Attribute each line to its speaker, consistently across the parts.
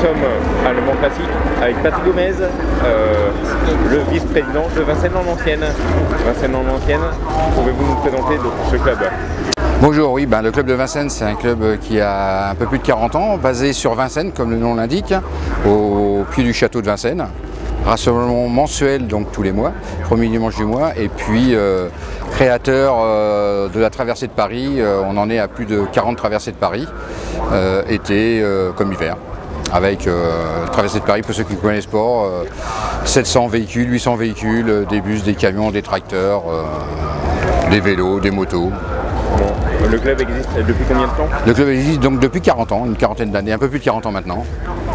Speaker 1: Nous sommes à Le Mans Classique avec Patrick Gomez, le vice-président de Vincennes en Ancienne. Vincennes en Ancienne, pouvez-vous nous présenter ce club?
Speaker 2: Bonjour, oui, le club de Vincennes, c'est un club qui a un peu plus de 40 ans, basé sur Vincennes, comme le nom l'indique, au pied du château de Vincennes. Rassemblement mensuel, donc tous les mois, premier dimanche du mois, et puis créateur de la traversée de Paris. On en est à plus de 40 traversées de Paris, été comme hiver. Avec traversée de Paris, pour ceux qui connaissent le sport, 700 véhicules, 800 véhicules, des bus, des camions, des tracteurs, des vélos, des motos.
Speaker 1: Bon, le club existe depuis combien de temps?
Speaker 2: Le club existe donc depuis 40 ans, une quarantaine d'années, un peu plus de 40 ans maintenant.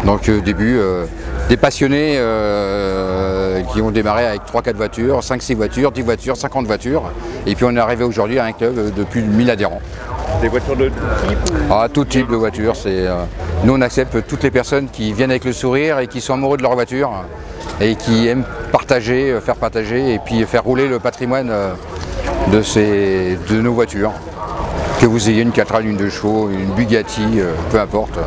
Speaker 2: Donc début, des passionnés qui ont démarré avec 3-4 voitures, 5-6 voitures, 10 voitures, 50 voitures. Et puis on est arrivé aujourd'hui à un club de plus de 1000 adhérents.
Speaker 1: Des voitures de tout type
Speaker 2: tout type de voitures. Nous on accepte toutes les personnes qui viennent avec le sourire et qui sont amoureux de leur voiture et qui aiment partager, faire partager et puis faire rouler le patrimoine de nos voitures. Que vous ayez une Castrol, une 2 chevaux, une Bugatti, peu importe.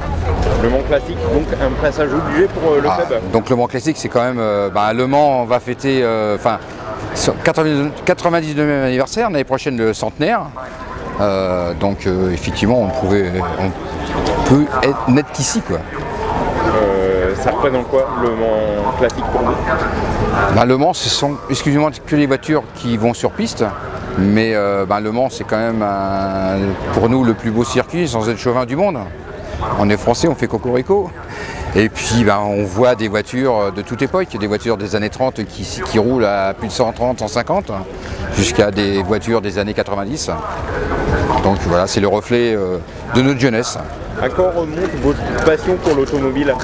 Speaker 1: Le Mans Classique, donc un passage obligé pour le club.
Speaker 2: Donc le Mans Classique, c'est quand même... Le Mans, on va fêter 99e anniversaire, l'année prochaine le centenaire. Effectivement, on peut n'être qu'ici, quoi.
Speaker 1: Ça représente quoi le Mans Classique pour vous?
Speaker 2: Le Mans, ce sont exclusivement que les voitures qui vont sur piste. Mais Le Mans, c'est quand même pour nous le plus beau circuit, sans être chauvin, du monde. On est français, on fait cocorico. Et puis on voit des voitures de toute époque, des voitures des années 30 qui roulent à plus de 130, 150, jusqu'à des voitures des années 90. Donc voilà, c'est le reflet de notre jeunesse.
Speaker 1: À quand remonte votre passion pour l'automobile?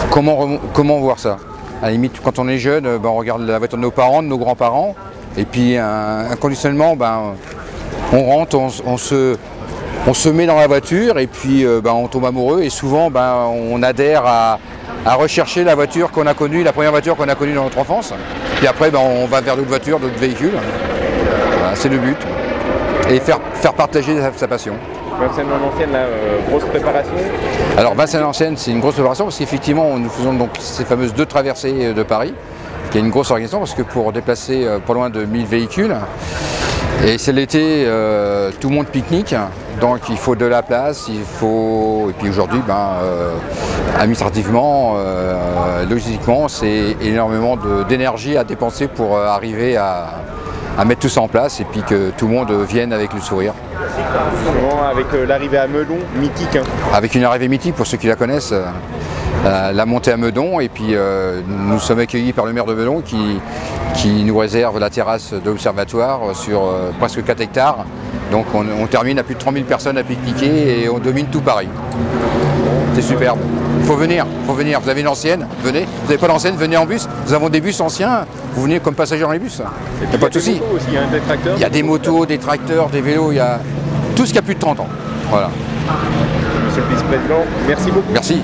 Speaker 2: Comment voir ça? À la limite, quand on est jeune, on regarde la voiture de nos parents, de nos grands-parents, et puis inconditionnellement, on rentre, on se met dans la voiture, et puis on tombe amoureux, et souvent on adhère à rechercher la voiture qu'on a connue, la première voiture qu'on a connue dans notre enfance. Puis après, on va vers d'autres voitures, d'autres véhicules. Voilà, c'est le but. Et faire partager sa passion.
Speaker 1: Vincennes en Ancienne, grosse préparation?
Speaker 2: Alors Vincennes en Ancienne, c'est une grosse préparation parce qu'effectivement nous faisons donc ces fameuses 2 traversées de Paris, qui est une grosse organisation parce que pour déplacer pas loin de 1000 véhicules, et c'est l'été, tout le monde pique-nique, donc il faut de la place, et puis aujourd'hui, administrativement, logistiquement, c'est énormément d'énergie à dépenser pour arriver à mettre tout ça en place et puis que tout le monde vienne avec le sourire.
Speaker 1: Avec l'arrivée à Meudon, mythique.
Speaker 2: Avec une arrivée mythique pour ceux qui la connaissent, la montée à Meudon, et puis nous sommes accueillis par le maire de Meudon qui nous réserve la terrasse de l'observatoire sur presque 4 hectares. Donc on termine à plus de 30 000 personnes à pique-niquer et on domine tout Paris. C'est superbe. Il faut venir, Vous avez une ancienne, venez. Vous n'avez pas l'ancienne, venez en bus. Nous avons des bus anciens, vous venez comme passager dans les bus. Il n'y a pas de souci. Il y a des motos, des tracteurs, des vélos, il y a tout ce qui a plus de 30 ans. Voilà.
Speaker 1: Monsieur le vice-président, merci beaucoup.
Speaker 2: Merci.